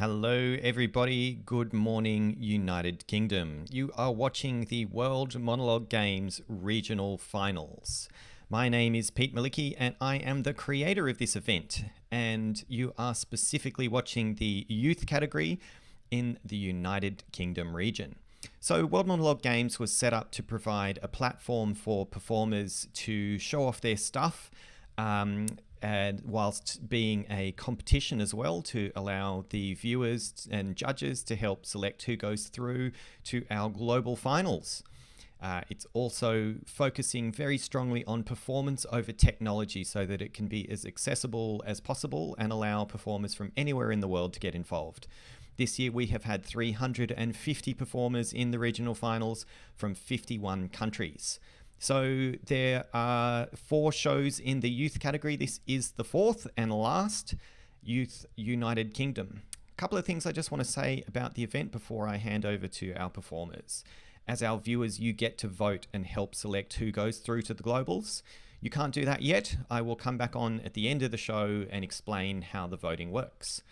Hello everybody, good morning United Kingdom. You are watching the World Monologue Games Regional Finals. My name is Pete Malicki and I am the creator of this event, and you are specifically watching the youth category in the United Kingdom region. So World Monologue Games was set up to provide a platform for performers to show off their stuff, and whilst being a competition as well, to allow the viewers and judges to help select who goes through to our global finals. It's also focusing very strongly on performance over technology so that it can be as accessible as possible and allow performers from anywhere in the world to get involved. This year we have had 350 performers in the regional finals from 51 countries. So there are 4 shows in the youth category. This is the 4th and last, Youth United Kingdom. A couple of things I just want to say about the event before I hand over to our performers. As our viewers, you get to vote and help select who goes through to the globals. You can't do that yet. I will come back on at the end of the show and explain how the voting works.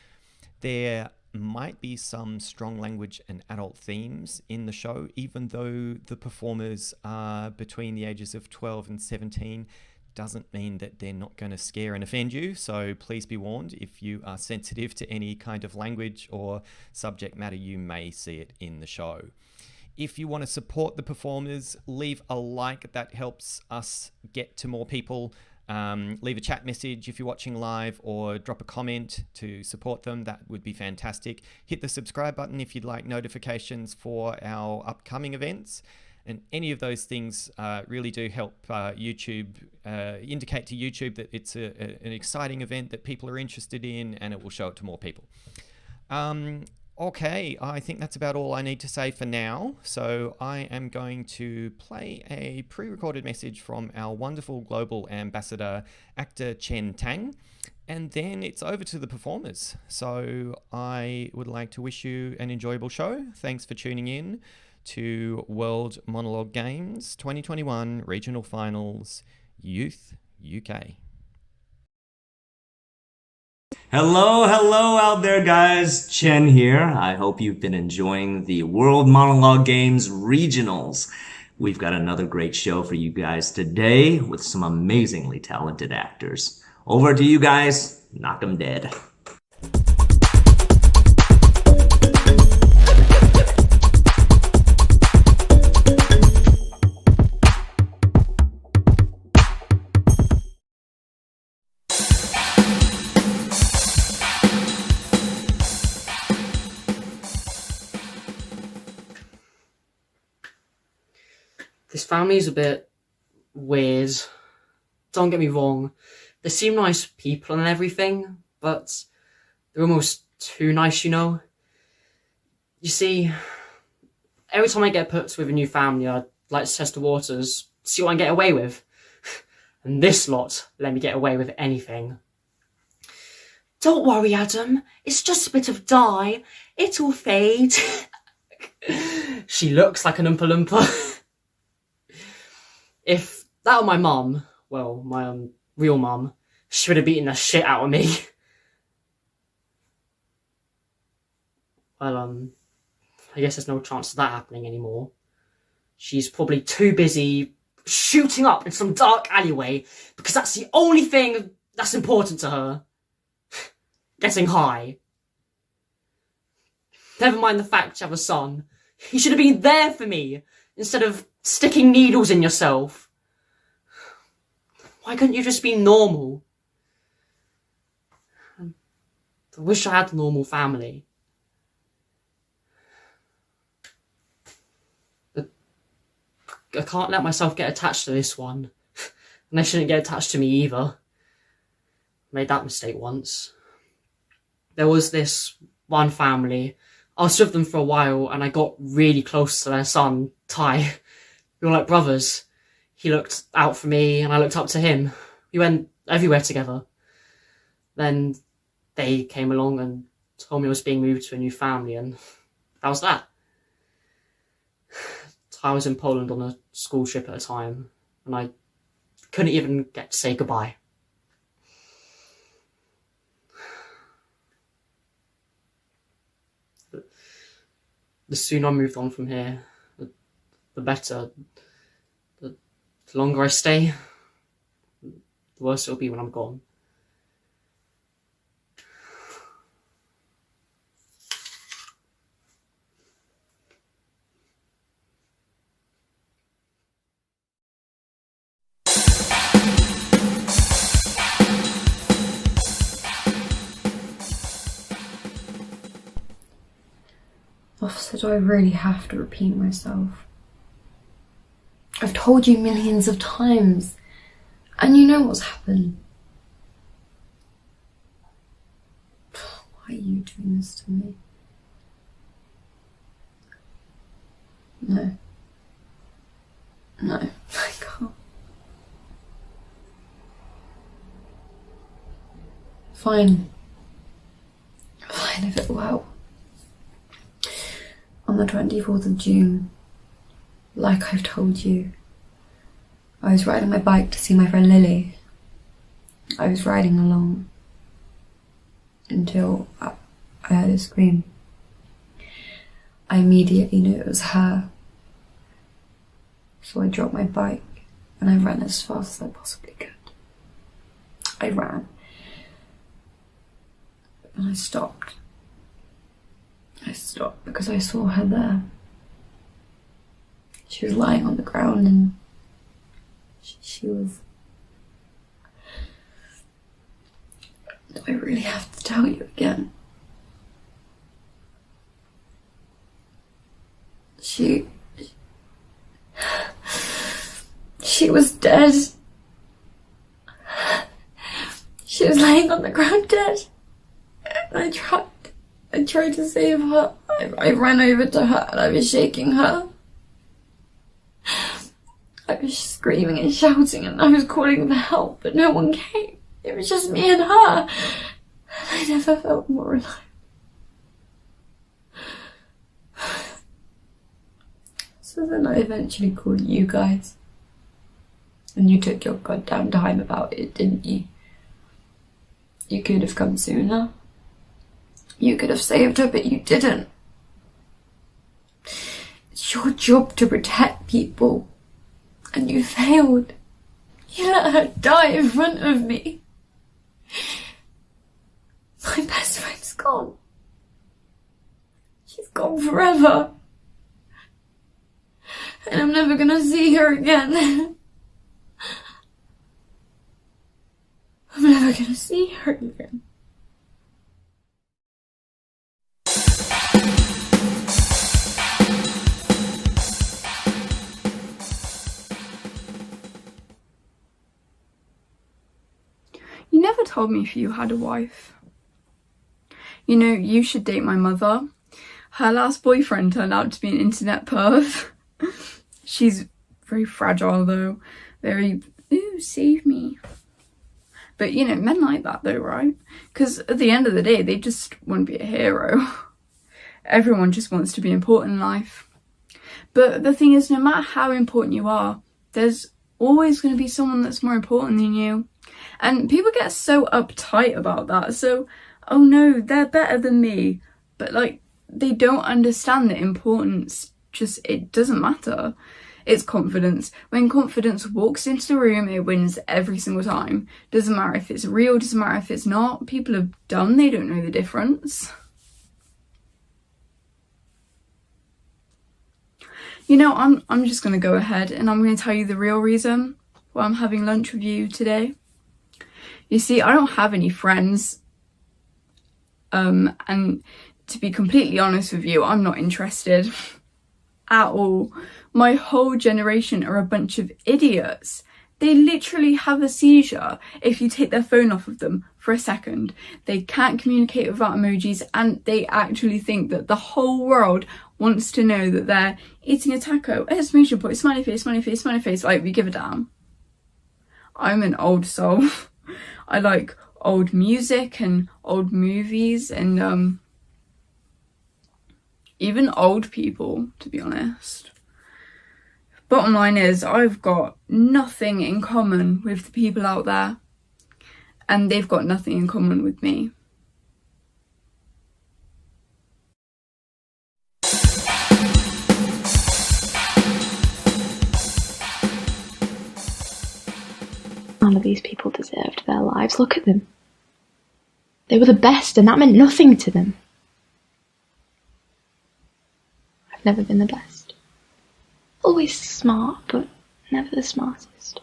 There might be some strong language and adult themes in the show, even though the performers are between the ages of 12 and 17. Doesn't mean that they're not going to scare and offend you, so please be warned. If you are sensitive to any kind of language or subject matter, you may see it in the show. If you want to support the performers, leave a like. That helps us get to more people. Leave a chat message if you're watching live, or drop a comment to support them. That would be fantastic. Hit the subscribe button if you'd like notifications for our upcoming events. And any of those things really do help YouTube, indicate to YouTube that it's an exciting event that people are interested in, and it will show it to more people. Okay, I think that's about all I need to say for now. So I am going to play a pre-recorded message from our wonderful global ambassador, actor Chen Tang, and then it's over to the performers. So I would like to wish you an enjoyable show. Thanks for tuning in to World Monologue Games 2021 Regional Finals Youth UK. Hello out there, guys. Chen here. I hope you've been enjoying the World Monologue Games Regionals. We've got another great show for you guys today with some amazingly talented actors. Over to you guys. Knock 'em dead. This family's a bit weird. Don't get me wrong. They seem nice people and everything, but they're almost too nice, you know? You see, every time I get put with a new family, I like to test the waters, see what I can get away with. And this lot let me get away with anything. Don't worry, Adam. It's just a bit of dye. It'll fade. She looks like an Oompa Loompa. If that were my mum, well, my real mum, she would have beaten the shit out of me. Well, I guess there's no chance of that happening anymore. She's probably too busy shooting up in some dark alleyway because that's the only thing that's important to her. Getting high. Never mind the fact you have a son. He should have been there for me instead of sticking needles in yourself. Why couldn't you just be normal? I wish I had a normal family. But I can't let myself get attached to this one. And I shouldn't get attached to me either. Made that mistake once. There was this one family. I was with them for a while and I got really close to their son, Ty. We were like brothers. He looked out for me and I looked up to him. We went everywhere together. Then they came along and told me I was being moved to a new family, and that was that. I was in Poland on a school trip at a time and I couldn't even get to say goodbye. The sooner I moved on from here, the better. The longer I stay, the worse it'll be when I'm gone. Officer, do I really have to repeat myself? I've told you millions of times, and you know what's happened. Why are you doing this to me? No. No, I can't. Fine. Fine, if it will. On the 24th of June, like I've told you, I was riding my bike to see my friend Lily. I was riding along until I heard a scream. I immediately knew it was her. So I dropped my bike and I ran as fast as I possibly could. I ran. And I stopped. I stopped because I saw her there. She was lying on the ground and she was... Do I really have to tell you again? She was dead. She was laying on the ground dead. And I tried to save her. I ran over to her and I was shaking her. I was screaming and shouting and I was calling for help, but no one came. It was just me and her. I never felt more alive. So then I eventually called you guys. And you took your goddamn time about it, didn't you? You could have come sooner. You could have saved her, but you didn't. It's your job to protect people. And you failed. You let her die in front of me. My best friend's gone. She's gone forever. And I'm never gonna see her again. I'm never gonna see her again. You never told me if you had a wife. You know, you should date my mother. Her last boyfriend turned out to be an internet perv. She's very fragile though. Very, ooh, save me. But you know, men like that though, right? Because at the end of the day, they just want to be a hero. Everyone just wants to be important in life. But the thing is, no matter how important you are, there's always going to be someone that's more important than you. And people get so uptight about that. So, oh no, they're better than me. But like, they don't understand the importance. Just, it doesn't matter. It's confidence. When confidence walks into the room, it wins every single time. Doesn't matter if it's real, doesn't matter if it's not. People are dumb, they don't know the difference. You know, I'm just going to go ahead and I'm going to tell you the real reason why I'm having lunch with you today. You see, I don't have any friends. And to be completely honest with you, I'm not interested at all. My whole generation are a bunch of idiots. They literally have a seizure if you take their phone off of them for a second. They can't communicate without emojis and they actually think that the whole world wants to know that they're eating a taco, exclamation point, smiley face, smiley face, smiley face, like we give a damn. I'm an old soul. I like old music and old movies and even old people, to be honest. Bottom line is, I've got nothing in common with the people out there, and they've got nothing in common with me. these people deserved their lives. Look at them. They were the best, and that meant nothing to them. I've never been the best. Always smart, but never the smartest.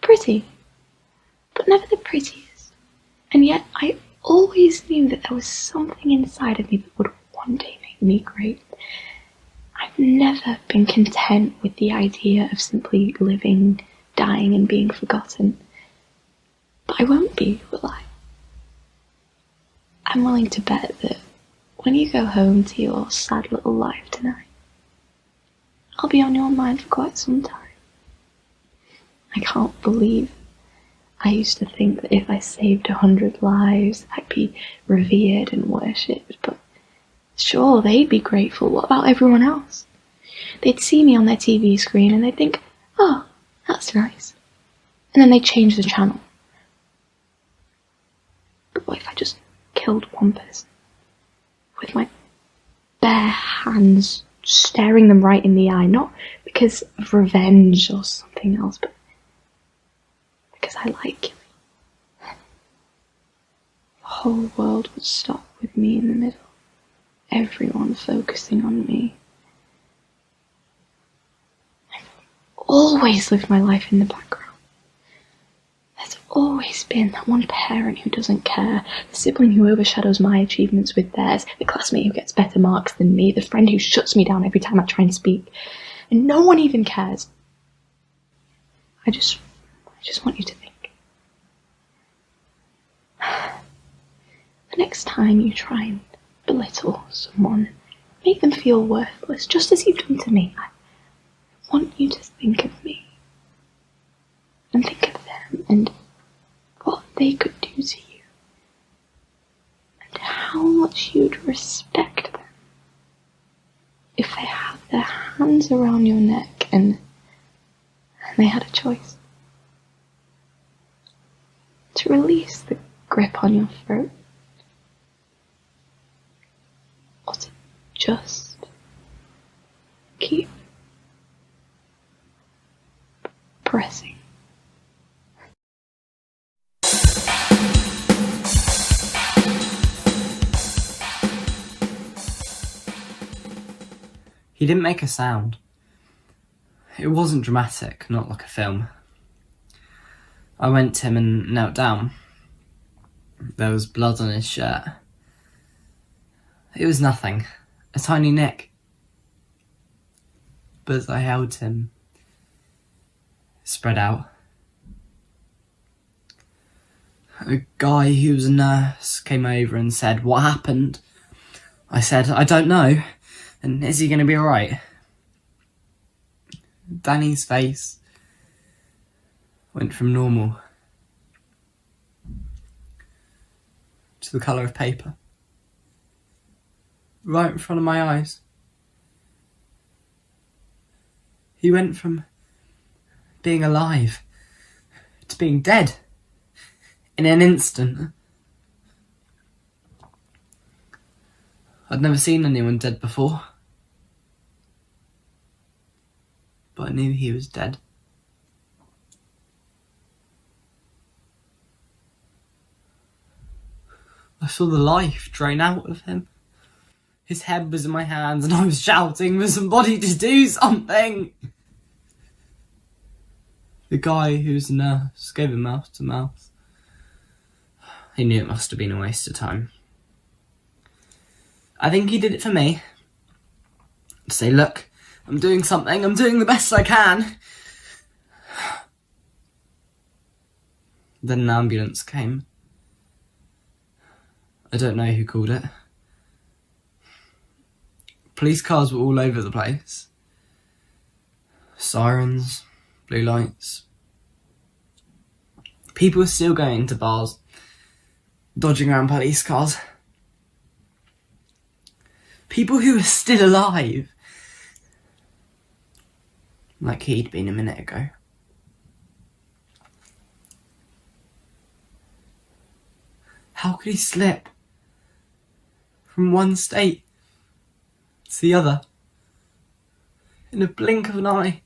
Pretty, but never the prettiest. And yet I always knew that there was something inside of me that would one day make me great. I've never been content with the idea of simply living, dying, and being forgotten. But I won't be, will I? I'm willing to bet that when you go home to your sad little life tonight, I'll be on your mind for quite some time. I can't believe I used to think that if I saved 100 lives, I'd be revered and worshipped, but sure, they'd be grateful. What about everyone else? They'd see me on their TV screen and they'd think, oh, that's nice. And then they'd change the channel. But what if I just killed one person? With my bare hands, staring them right in the eye, not because of revenge or something else, but because I like killing. The whole world would stop with me in the middle. Everyone focusing on me. I've always lived my life in the background. There's always been that one parent who doesn't care, the sibling who overshadows my achievements with theirs, the classmate who gets better marks than me, the friend who shuts me down every time I try and speak. And no one even cares. I just want you to think. The next time you try and belittle someone, make them feel worthless, just as you've done to me, I want you to think of me. And think of them and what they could do to you. And how much you'd respect them if they had their hands around your neck and they had a choice. To release the grip on your throat. Or to just keep pressing. He didn't make a sound. It wasn't dramatic, not like a film. I went to him and knelt down. There was blood on his shirt. It was nothing, a tiny nick. But as I held him, spread out, a guy who was a nurse came over and said, "What happened?" I said, "I don't know. And is he going to be alright?" Danny's face went from normal to the colour of paper. Right in front of my eyes. He went from being alive to being dead in an instant. I'd never seen anyone dead before, but I knew he was dead. I saw the life drain out of him. His head was in my hands and I was shouting for somebody to do something. The guy who was a nurse gave him mouth to mouth. He knew it must have been a waste of time. I think he did it for me. To say, look, I'm doing something, I'm doing the best I can. Then an ambulance came. I don't know who called it. Police cars were all over the place. Sirens, blue lights. People were still going to bars, dodging around police cars. People who were still alive. Like he'd been a minute ago. How could he slip from one state to the other in a blink of an eye?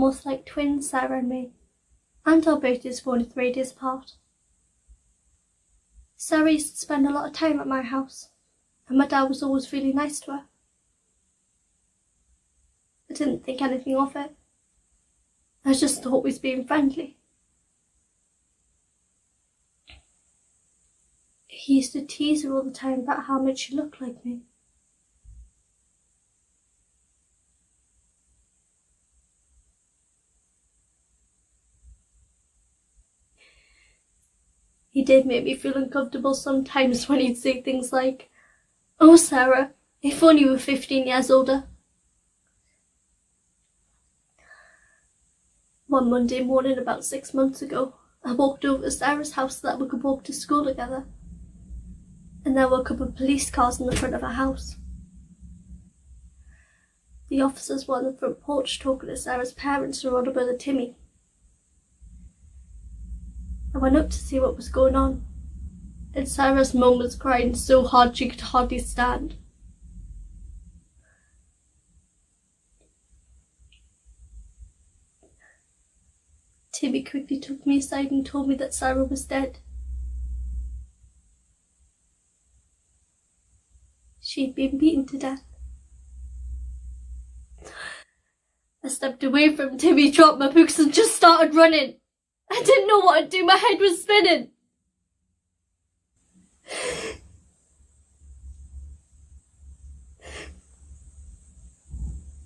almost like twins, Sarah and me, and our birthdays were only 3 days apart. Sarah used to spend a lot of time at my house, and my dad was always really nice to her. I didn't think anything of it. I just thought we was being friendly. He used to tease her all the time about how much she looked like me. He did make me feel uncomfortable sometimes when he'd say things like, "Oh, Sarah, if only you were 15 years older." One Monday morning about 6 months ago, I walked over to Sarah's house so that we could walk to school together. And there were a couple of police cars in the front of our house. The officers were on the front porch talking to Sarah's parents and her older brother Timmy. I went up to see what was going on, and Sarah's mum was crying so hard she could hardly stand. Timmy quickly took me aside and told me that Sarah was dead. She'd been beaten to death. I stepped away from Timmy, dropped my books and just started running. I didn't know what to do, my head was spinning.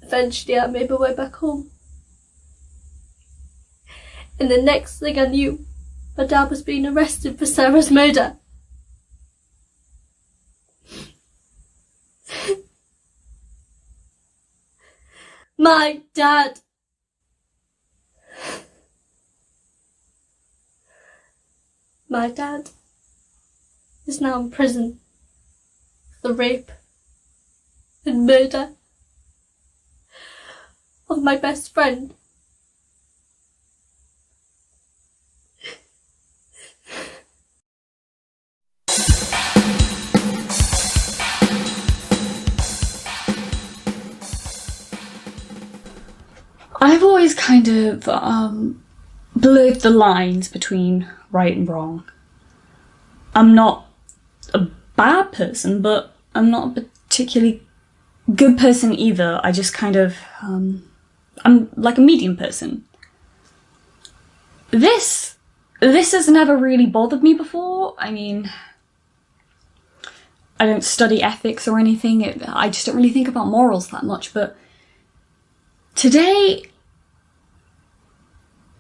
Eventually I made my way back home. And the next thing I knew, my dad was being arrested for Sarah's murder. My dad. My dad is now in prison for the rape and murder of my best friend. I've always kind of blurred the lines between right and wrong. I'm not a bad person, but I'm not a particularly good person either. I just kind of, I'm like a medium person. This has never really bothered me before. I mean, I don't study ethics or anything. I just don't really think about morals that much, but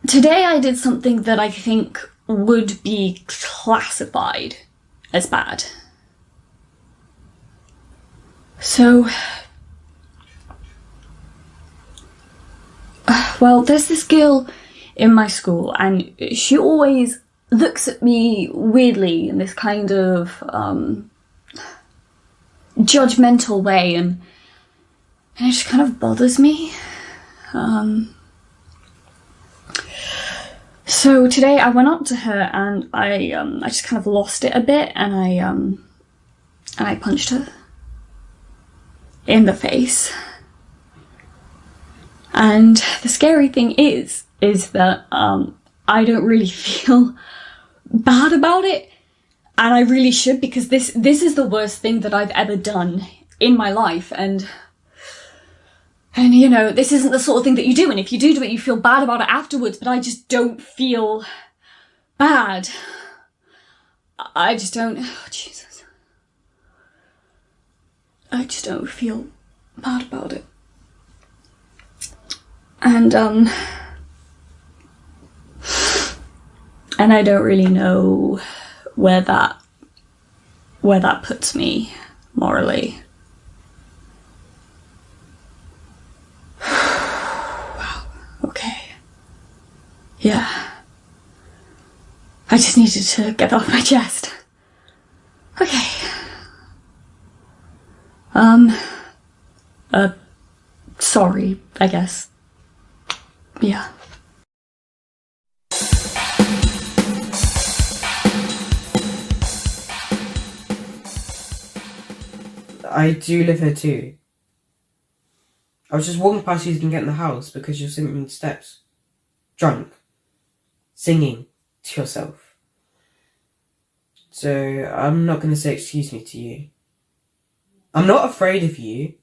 Today I did something that I think would be classified as bad. So, well, there's this girl in my school and she always looks at me weirdly in this kind of judgmental way, and it just kind of bothers me. So today I went up to her and I just kind of lost it a bit, and I punched her in the face. And the scary thing is that I don't really feel bad about it, and I really should, because this is the worst thing that I've ever done in my life, and you know, this isn't the sort of thing that you do, and if you do it, you feel bad about it afterwards, but I just don't feel bad. I just don't, oh Jesus. I just don't feel bad about it. And I don't really know where that puts me morally. Okay. Yeah. I just needed to get that off my chest. Okay. Sorry, I guess. Yeah. I do live here too. I was just walking past you as you can get in the house because you're sitting on the steps, drunk, singing to yourself. So I'm not going to say excuse me to you. I'm not afraid of you.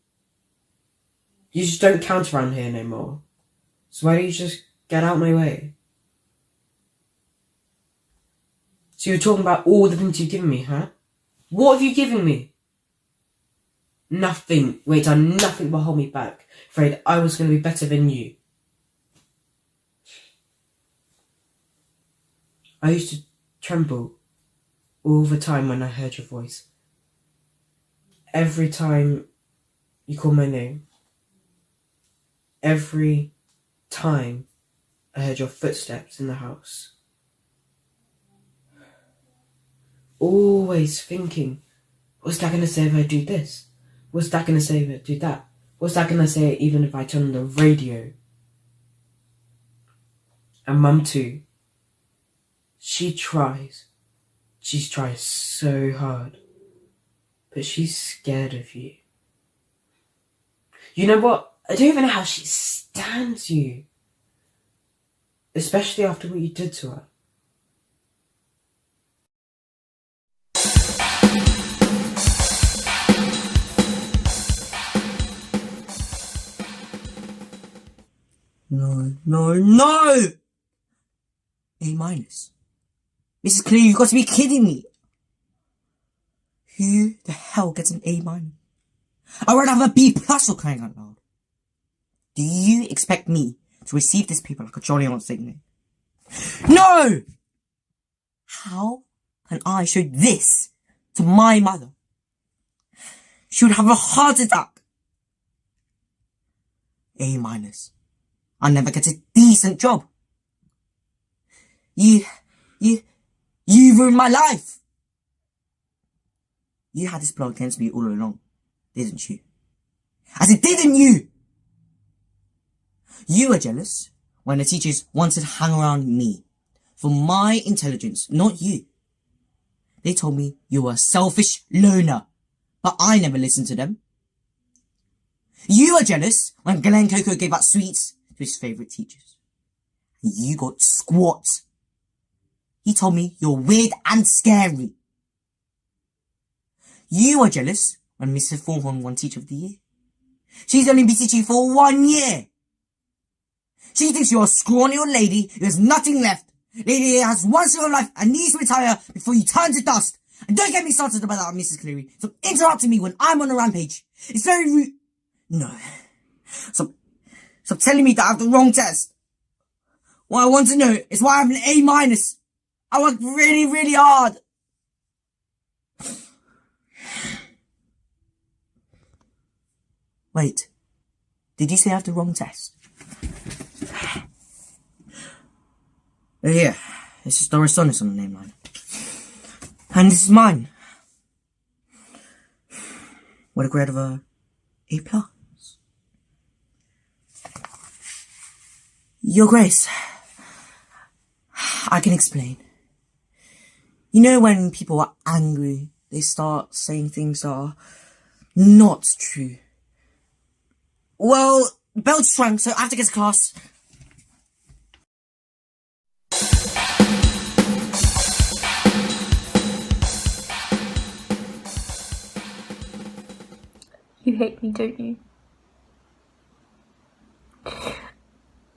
You just don't count around here no more. So why don't you just get out my way? So you're talking about all the things you've given me, huh? What have you given me? Nothing. Wait, done nothing but hold me back. Afraid I was going to be better than you. I used to tremble all the time when I heard your voice. Every time you called my name. Every time I heard your footsteps in the house. Always thinking, what's Dad going to say if I do this? What's Dad going to say if I do that? What's Dad going to say even if I turn on the radio? And Mum too. She tries. She tries so hard. But she's scared of you. You know what? I don't even know how she stands you. Especially after what you did to her. No! A minus. Mrs. Clear, you've got to be kidding me. Who the hell gets an A minus? I'd rather have a B plus for crying out loud. Do you expect me to receive this paper like a jolly old Saint? No! How can I show this to my mother? She would have a heart attack. A minus. I'll never get a decent job. You ruined my life. You had this plot against me all along, didn't you? I said, didn't you? You were jealous when the teachers wanted to hang around me for my intelligence, not you. They told me you were a selfish loner, but I never listened to them. You were jealous when Glenn Coco gave out sweets to his favourite teachers. You got squat. He told me you're weird and scary. You were jealous when Mrs. Thornhorn won Teacher of the Year. She's only been teaching for 1 year. She thinks you're a scrawny old lady who has nothing left. Lady who has one single life and needs to retire before you turn to dust. And don't get me started about that, Mrs. Cleary. Stop interrupting me when I'm on a rampage. It's very rude. No. Stop telling me that I have the wrong test. What I want to know is why I have an A minus. I worked really, really hard. Wait. Did you say I have the wrong test? Here. This is Doris Sonis on the name line. And this is mine. What a grade of A+. Your Grace, I can explain. You know when people are angry, they start saying things that are not true. Well, the bell just rang, so I have to get to class. You hate me, don't you?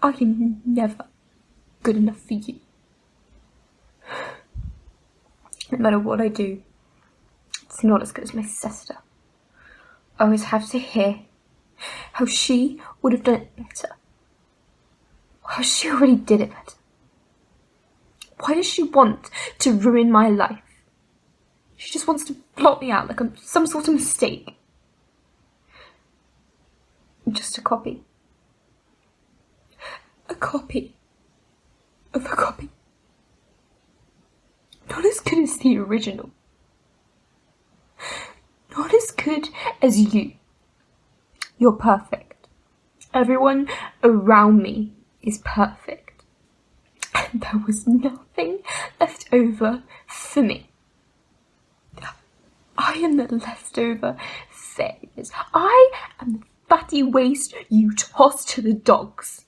I am never good enough for you. No matter what I do, it's not as good as my sister. I always have to hear how she would have done it better. How she already did it better. Why does she want to ruin my life? She just wants to blot me out like I'm some sort of mistake. I'm just a copy. A copy of a copy. Not as good as the original. Not as good as you. You're perfect. Everyone around me is perfect. And there was nothing left over for me. I am the leftover failures. I am the fatty empty waste you toss to the dogs.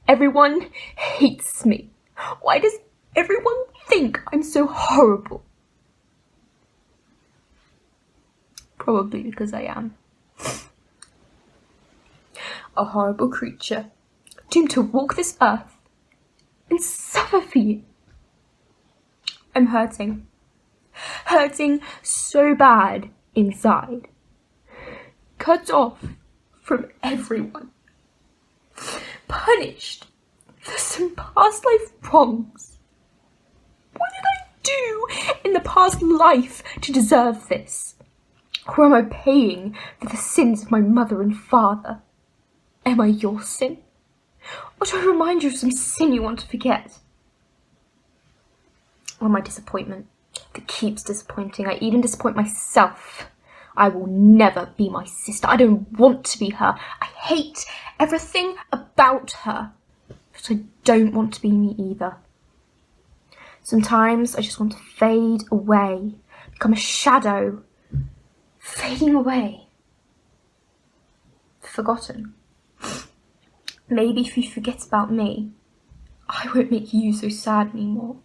Everyone hates me. Why does everyone think I'm so horrible? Probably because I am. A horrible creature, doomed to walk this earth and suffer for you. I'm hurting. Hurting so bad inside. Cut off from everyone. Punished for some past life wrongs. What did I do in the past life to deserve this? Or am I paying for the sins of my mother and father? Am I your sin? Or do I remind you of some sin you want to forget? Or my disappointment that keeps disappointing. I even disappoint myself. I will never be my sister. I don't want to be her. I hate everything about her. But I don't want to be me either. Sometimes I just want to fade away, become a shadow, fading away, forgotten. Maybe if you forget about me, I won't make you so sad anymore.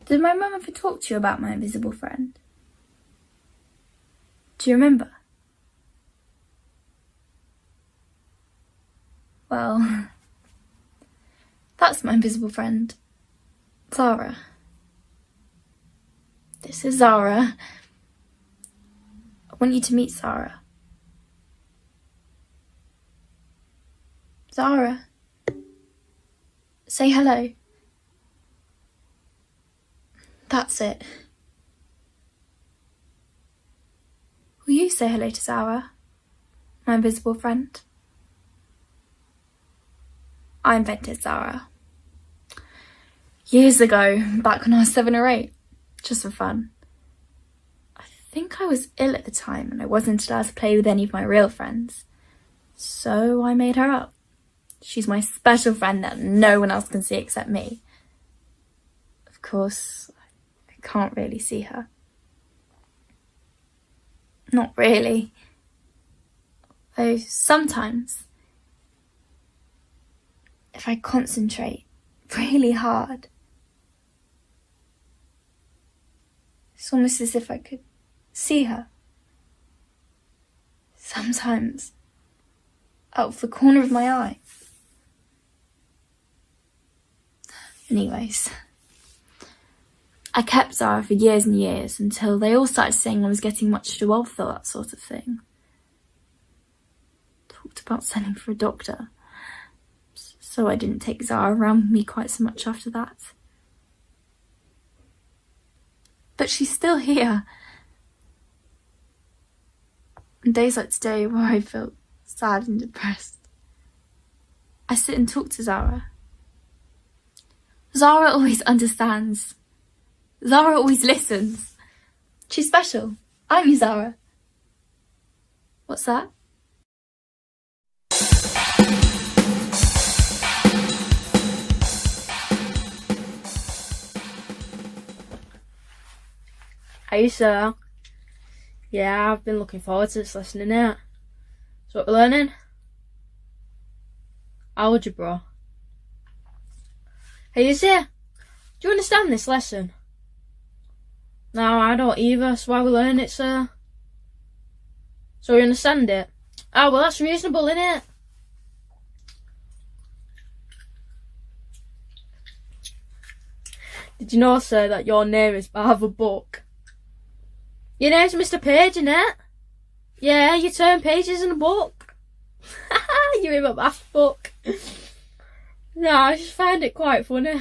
Did my mum ever talk to you about my invisible friend? Do you remember? Well, that's my invisible friend, Zara. This is Zara. I want you to meet Zara. Zara, say hello. That's it. Will you say hello to Zara, my invisible friend? I invented Zara. Years ago, back when I was 7 or 8, just for fun. I think I was ill at the time and I wasn't allowed to play with any of my real friends. So I made her up. She's my special friend that no one else can see except me. Of course, I can't really see her. Not really. Though sometimes, if I concentrate really hard, it's almost as if I could see her. Sometimes, out of the corner of my eye. Anyways, I kept Zara for years and years until they all started saying I was getting much too old for that sort of thing. Talked about sending for a doctor. So I didn't take Zara around with me quite so much after that. But she's still here. On days like today where I feel sad and depressed, I sit and talk to Zara. Zara always understands. Zara always listens. She's special. I'm Zara. What's that? Hey sir. Yeah, I've been looking forward to this lesson, innit? So what we're learning? Algebra. Hey, you see? Do you understand this lesson? No, I don't either, so why we learn it, sir? So you understand it? Oh, well that's reasonable, innit? Did you know, sir, that your name is part of a book? Your name's Mr. Page, innit? Yeah, you turn pages in a book. You're in my math book. No, I just find it quite funny.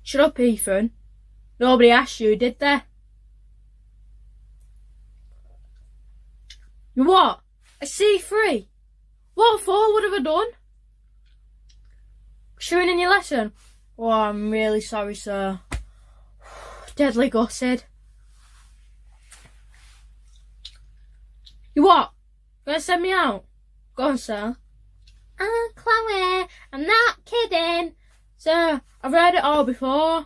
Shut up, Ethan. Nobody asked you, did they? You what? A C3? What for? What have I done? Showing in your lesson? Oh, I'm really sorry, sir. Deadly gutted. You what? Gonna send me out? Go on, sir. Chloe, I'm not kidding. Mister, I've heard it all before.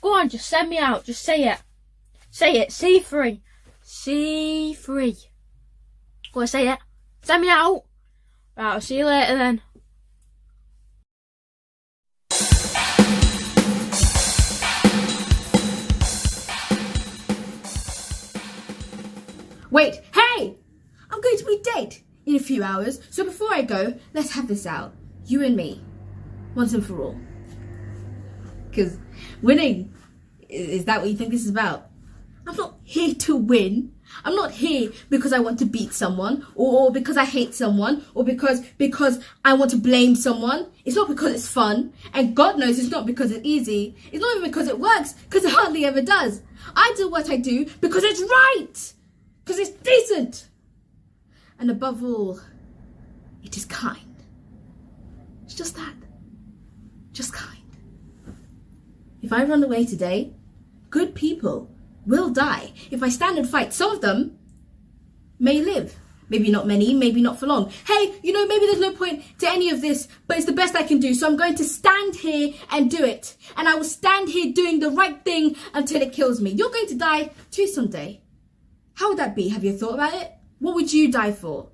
Go on, just send me out. Just say it. Say it. C3. C3. Go on, say it. Send me out. Right, I'll see you later then. Wait, hey! I'm going to be dead in a few hours, so before I go, let's have this out. You and me. Once and for all. Because winning, is that what you think this is about? I'm not here to win. I'm not here because I want to beat someone, or because I hate someone, or because I want to blame someone. It's not because it's fun, and God knows it's not because it's easy. It's not even because it works, because it hardly ever does. I do what I do because it's right, because it's decent, and above all, it is kind. It's just that. Just kind. If I run away today, good people will die. If I stand and fight, some of them may live. Maybe not many, maybe not for long. Hey, maybe there's no point to any of this, but it's the best I can do. So I'm going to stand here and do it. And I will stand here doing the right thing until it kills me. You're going to die too someday. How would that be? Have you thought about it? What would you die for?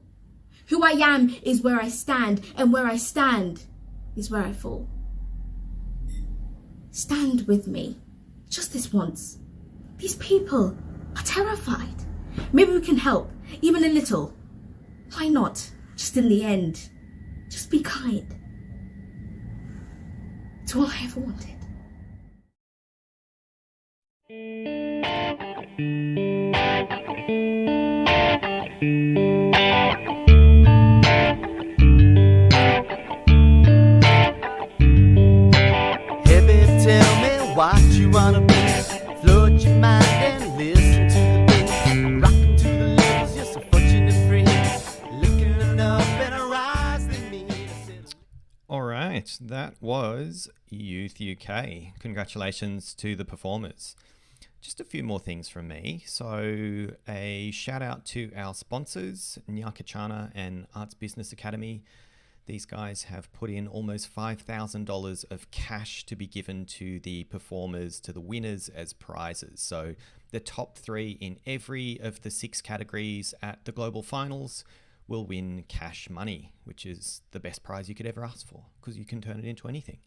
Who I am is where I stand, and where I stand is where I fall. Stand with me, just this once. These people are terrified. Maybe we can help, even a little. Why not? Just in the end, just be kind. It's all I ever wanted. What you wanna be, float your mind and listen to the beat. Rockin' to the levels, you're so fortunate free. Looking up and arise than me. Alright, that was Youth UK. Congratulations to the performers. Just a few more things from me. So a shout out to our sponsors, Nyakachana and Arts Business Academy. These guys have put in almost $5,000 of cash to be given to the performers, to the winners as prizes. So the top 3 in every of the 6 categories at the global finals will win cash money, which is the best prize you could ever ask for because you can turn it into anything.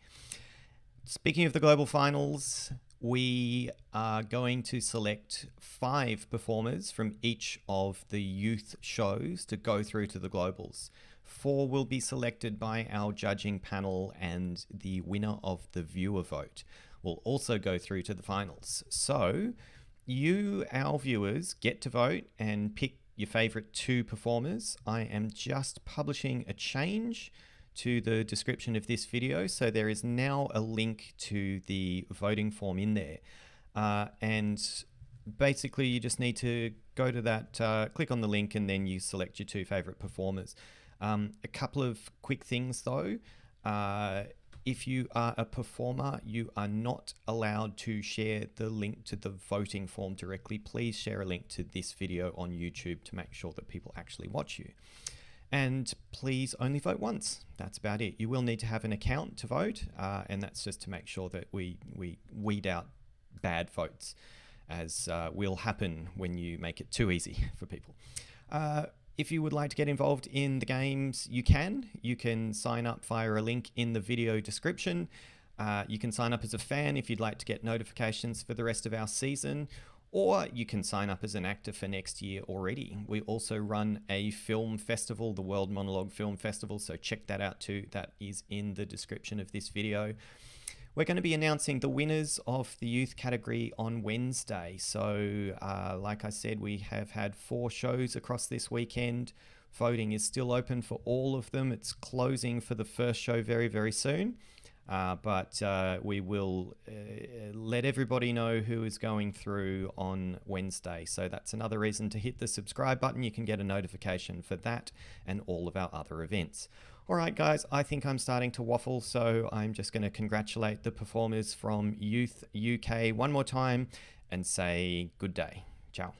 Speaking of the global finals, we are going to select 5 performers from each of the youth shows to go through to the globals. 4 will be selected by our judging panel, and the winner of the viewer vote will also go through to the finals. So you, our viewers, get to vote and pick your favorite 2 performers. I am just publishing a change to the description of this video, so there is now a link to the voting form in there. And basically you just need to go to that, click on the link, and then you select your 2 favorite performers. A couple of quick things though. If you are a performer, you are not allowed to share the link to the voting form directly. Please share a link to this video on YouTube to make sure that people actually watch you. And please only vote once. That's about it. You will need to have an account to vote, and that's just to make sure that we weed out bad votes, as will happen when you make it too easy for people. If you would like to get involved in the games, you can sign up via a link in the video description. You can sign up as a fan if you'd like to get notifications for the rest of our season, or you can sign up as an actor for next year already. We also run a film festival, the World Monologue Film Festival, so check that out too. That is in the description of this video. We're going to be announcing the winners of the youth category on Wednesday. So like I said, we have had 4 shows across this weekend. Voting is still open for all of them. It's closing for the first show very, very soon. But we will let everybody know who is going through on Wednesday. So that's another reason to hit the subscribe button. You can get a notification for that and all of our other events. All right, guys, I think I'm starting to waffle, so I'm just going to congratulate the performers from Youth UK one more time and say good day. Ciao.